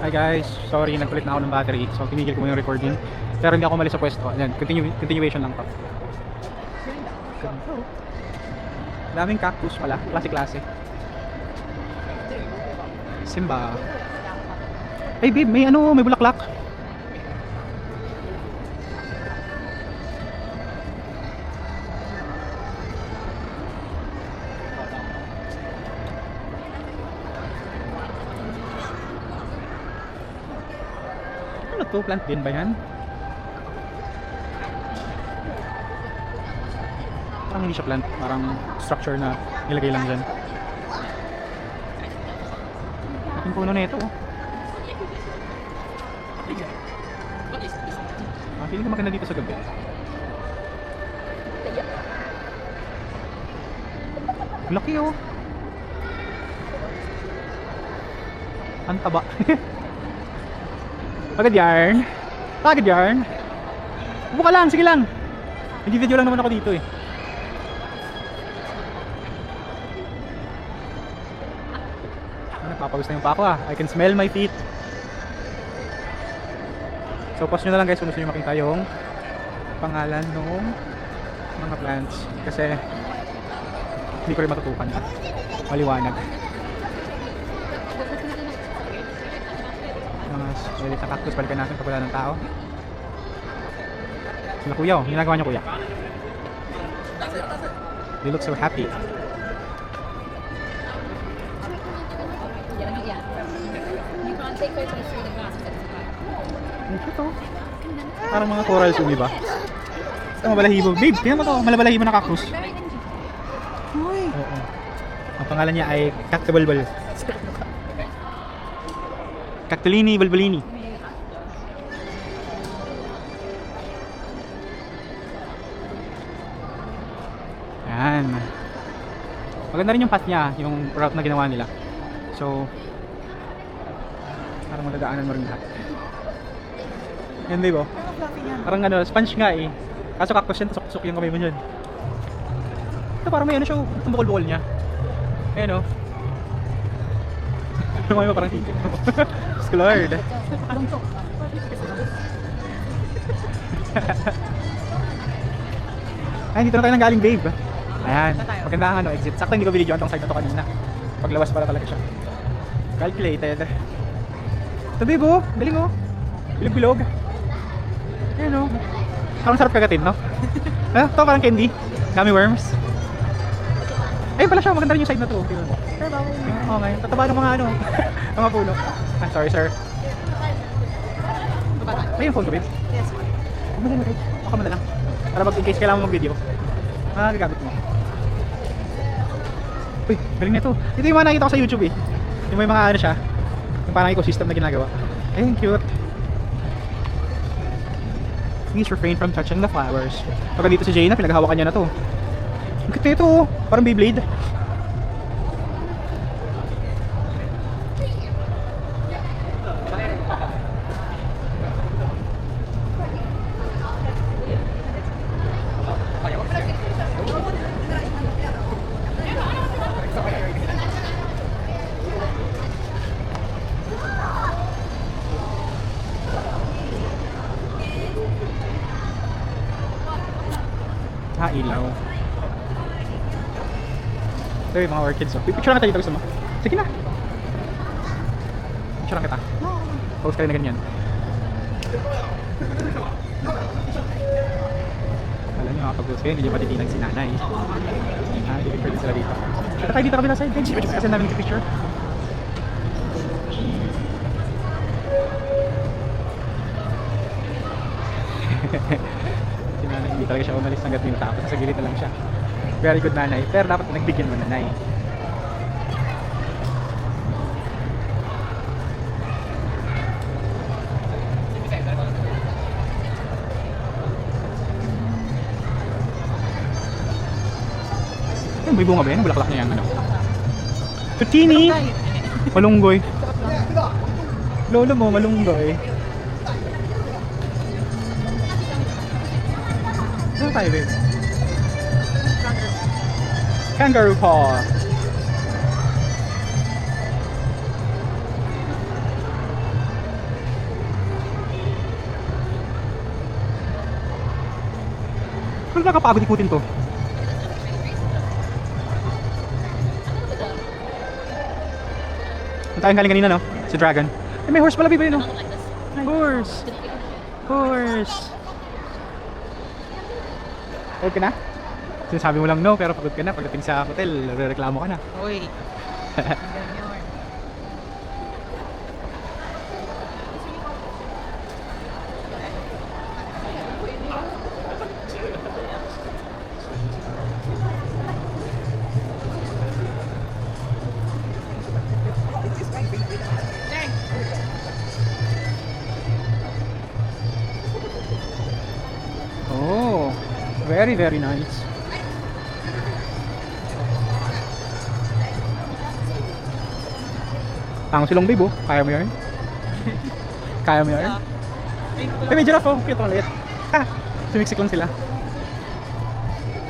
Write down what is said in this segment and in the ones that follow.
Hi guys, sorry nagpalit na ako ng battery. So tinigil ko yung recording. Pero hindi ako malis sa pwesto. Ayan, continuation lang to. Ganito. Daming cactus pala, klase-klase. Simba. Hey babe, may ano, may bulaklak. Ano to? Plant din ba yan? Parang hindi siya plant. Parang structure na nilagay lang dyan. Yung puno na ito. Feeling ko maganda dito sa gabi. Laki oh. Ang taba. Pagod yarn. Pagod yarn. Upo ka lang, sige lang. Nag-video lang naman ako dito eh. Napapagos na yung pa ako ah. I can smell my feet. So pause nyo na lang guys kung gusto nyo makita yung pangalan ng mga plants. Kasi hindi ko rin matutukan. Maliwanag. Mga sulit na cactus, balikan natin pag wala ng tao. Sila kuya oh, ginagawa nyo kuya. They look so happy. Ito. Parang mga coral sumi ba? Ito mabalahibo. Babe, tingnan mo to. Malabalahibo na cactus. Uy. Oo. Ang pangalan niya ay Cactobulbul. Cactolini bulbulini. Yan. Maganda rin yung path niya, yung route na ginawa nila. So, parang magdadaanan mo rin lahat. Yan di ba? Parang ano, sponge nga eh. Kaso cactus yan, tusok-tusok yung kamay mo dyan. Ito parang may ano siya, ang bukol-bukol niya. Ayan o. Lumay mo parang higit. Lord. Ay, dito na tayo nang galing babe. Ayan, maganda ang ano, exit. Sakto hindi ko video itong side na to kanina. Paglawas pala talaga siya. Calculated. Ito babe oh, galing oh. Bilog-bilog. Ayan o. Parang sarap kagatin, no? Ito parang candy. Gummy worms. Ayun pala siya, maganda rin yung side na to. Oo nga, tataba ng mga ano. Ng mga puno. Ah, sorry sir. Ay, yung phone ko, babe? Yes. Huwag mo na lang. Baka mo na lang. Para in case kailangan mo mag-video. Gagamit mo. Uy, galing na ito. Ito yung mga nakita ko sa YouTube eh. Yung may mga ano siya. Yung parang ecosystem na ginagawa. Ayun, cute. Please refrain from touching the flowers. Pagka dito si Jaina, pinaghahawakan niya na to. Ang cute ito oh. Parang Beyblade. Ilaw. Ito yung mga orchids. So, picture lang kita dito gusto mo. Sige na. Picture lang kita. Pose ka rin na ganyan. Alam nyo, kapag-pose kayo, hindi nyo matitinan si nanay. Di-picture din sila dito. Ito tayo dito kami na side. Kasi namin picture. Hindi talaga siya umalis hanggat yung tapos sa gilid na lang siya. Very good nanay, pero dapat nagbigyan mo nanay. May bunga ba yan? Bulaklak niya yung ano. Tutini! Malunggoy. Lolo mo, malunggoy. Ano tayo, babe? Kangaroo paw. Ano nakapagod ikutin to? Saan tayong galing kanina, no? Si Dragon. Eh, may horse pala, babe, no? Horse! Horse! Pagod ka na? Sinasabi mo lang no, pero pagod ka na. Pagdating sa hotel, reklamo ka na. Uy. Oh, very, very nice. Tango silong babe, oh. Kaya mo yun? Kaya mo yun? Eh, may giraffe, oh. Cute, maliit. Ha! Sumiksik lang sila.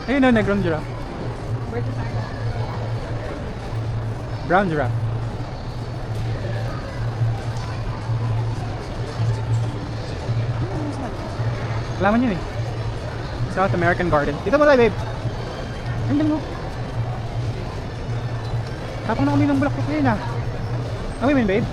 Ayun, oh, negrong giraffe. Brown giraffe. Alaman yun eh. South American Garden. Dito mo tayo, babe. Ang galing mo. Tapang na kami ng bulaklak ngayon, ah. Amoy mo yun, babe?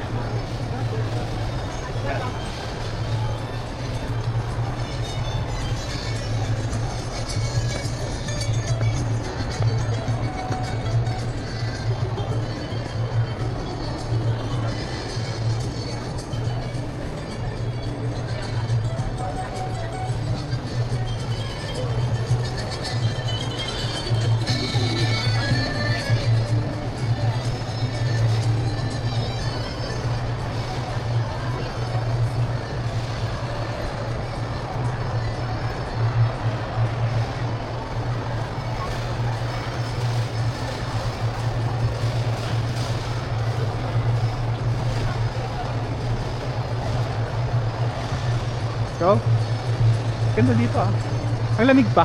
Bro, ganda dito ah. Ang lamig pa.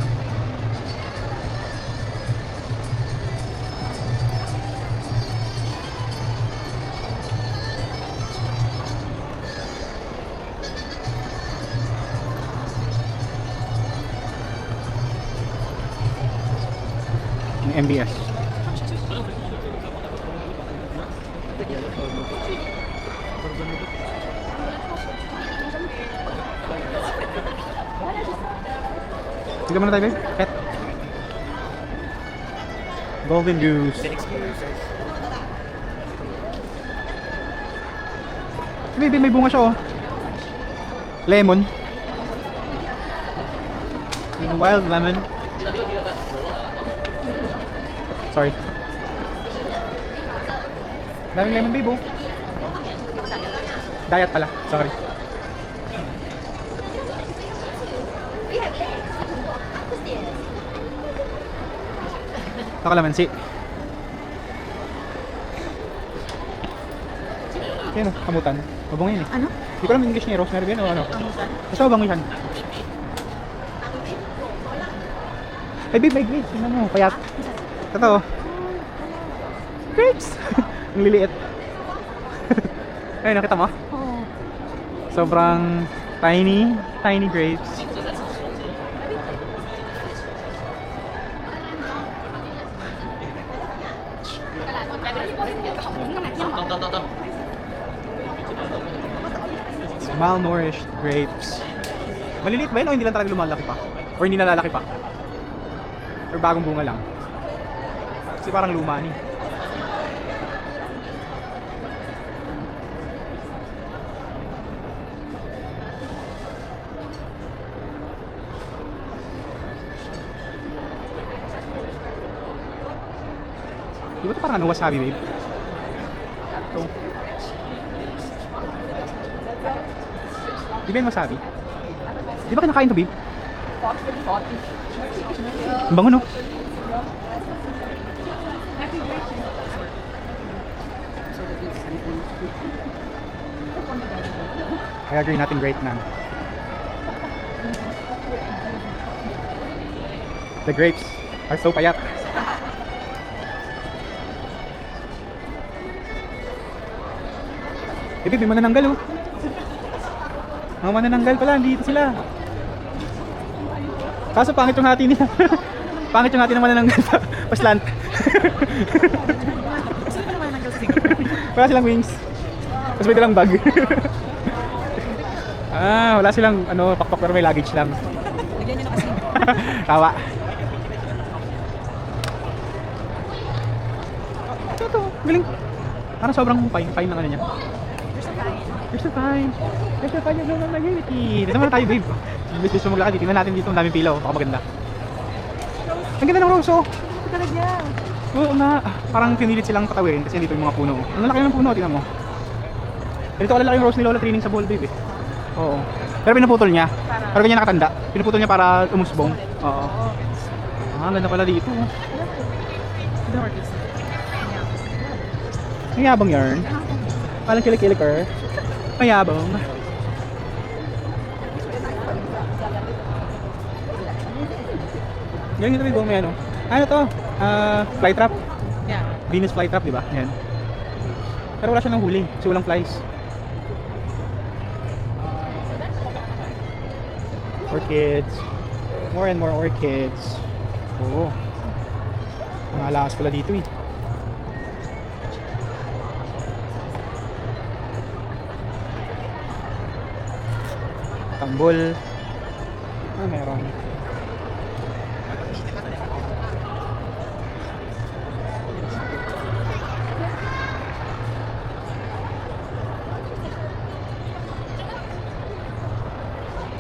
Yung MBS. Sige muna tayo, babe. Pet. Golden Goose. Baby, may bunga siya, oh. Lemon. Wild lemon. Sorry. Daming lemon, babe, oh. Diet pala. Sorry. Ito kalamansi. Yan o, kamutan. Mabango yun eh. Ano? Hindi ko alam English niya, rosemary ba yun o ano? Kamutan? Basta mabango yan. Ay babe, may grapes. Tingnan mo, payat. Ito. Grapes! Ang liliit. Ay, nakita mo? Oo. Sobrang tiny, tiny grapes. Malnourished grapes. Maliliit ba yun o hindi lang talaga lumalaki pa? Or hindi nalalaki pa? Or bagong bunga lang? Kasi parang luma ni. Di ba ito parang ano, wasabi, babe? Ito. Di ba yung wasabi? Di ba kinakain to, babe? Ang bango, no? Kaya agree natin great na. The grapes are so payat. Babe, may manananggal, oh. Mga manananggal pala, dito sila. Kaso pangit yung hati nila. Pangit yung hati naman ng paslant. Sino pa naman nanggal sa Singapore? Wala silang wings. Tapos may dalang bag. Wala silang pakpak pero may luggage lang. Lagyan nyo na kasi. Tawa. Ito, galing. Parang sobrang fine ng ano niya. You're so fine. You're so fine yung global magility. Dito muna tayo, babe. Bis-bis mo maglakad. Tingnan natin dito. Ang daming pilaw. Baka maganda. Ang ganda ng rose, oh. Ito talaga. Oo nga. Parang pinilit silang patawirin kasi dito yung mga puno. Ang laki ng puno, tingnan mo. Ganito kalalaki yung rose ni Lola training sa ball, babe. Oo. Pero pinuputol niya. Pero ganyan nakatanda. Pinuputol niya para umusbong. Oo. Ang ganda pala dito. Mayabang yarn. Parang kilik-kilik. Mayabang. Galing ito, babe. May ano. Ano to? Fly trap. Yeah. Venus fly trap, di ba? Yan. Pero wala siya ng huli. Kasi walang flies. Orchids. More and more orchids. Oo. Mga alakas pala dito eh. Tambol. Meron.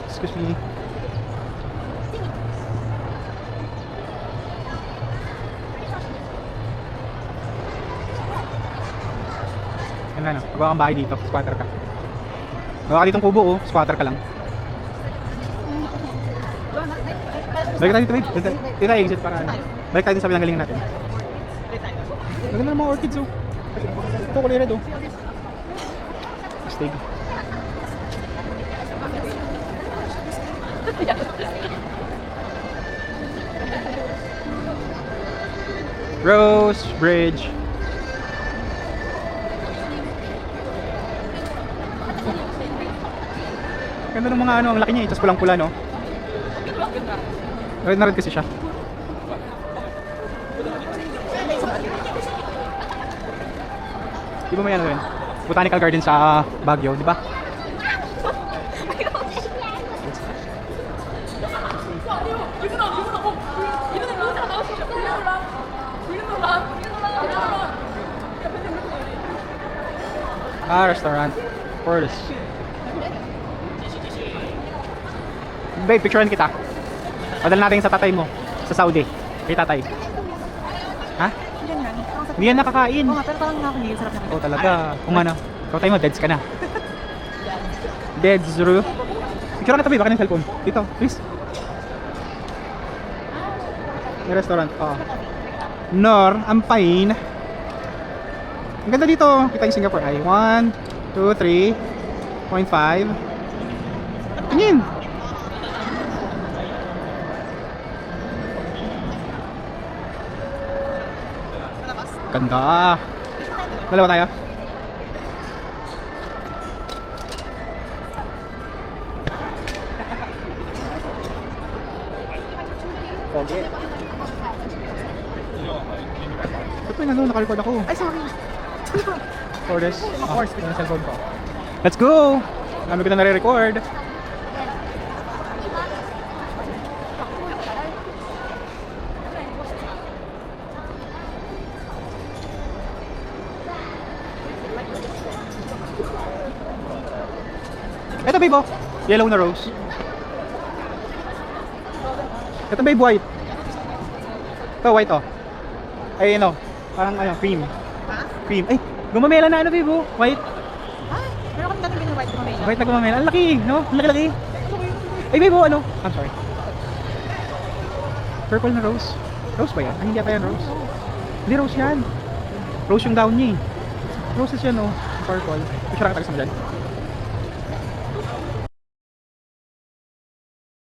Excuse me. Yan na, magawa kang bahay dito, squatter ka. Magawa ka ditong kubo, oh, squatter ka lang. Balik tayo dito, babe. Dito tayo exit para ano. Balik tayo din sa pinanggalingan natin. Maganda ng mga orchids, oh. Ito, kulay red, oh. Astig. Rose Bridge. Ganda ng mga ang laki niya, tapos pulang-pula, no? Red na red kasi siya. Di ba may ano yun? Botanical Garden sa Baguio, di ba? Restaurant. Forest. Babe, picturean kita. Padala natin sa tatay mo. Sa Saudi. Kay tatay. Ha? Ganyan. Hindi yan nakakain. Oo nga, pero parang nakakagigil. Sarap naman. Oo talaga. Kung ano. Ikaw tayo mo, deads ka na. Deads, Zuru. Picturean kita, babe. Baka ng cellphone. Dito, please. May restaurant. Oo. Nor, Ampain. Ang ganda dito. Kita yung Singapore ay 1, 2, 3.5. Tingin. Ganda. Dalawa tayo. Okay. Ba't may nandun? Nakarecord ako. Ay, sorry. For this. Of course, yung cellphone ko. Let's go! Ano ko na nare-record? Ito, babe, oh. Yellow na rose. Ito, babe, white. Ito, white, oh. Ay, ano, parang, cream. Ha? Cream. Ay, gumamela na, babe, oh. White. Ay, meron kami dating ganyan white mamaya. White na gumamela. Ang laki, no? Ang laki-laki. Ay, babe, oh, ano? I'm sorry. Purple na rose. Rose ba yan? Ay, hindi ata yan rose. Hindi rose yan. Rose yung down niya, eh. Roses yan, oh. Purple. Picture ka tagas mo dyan.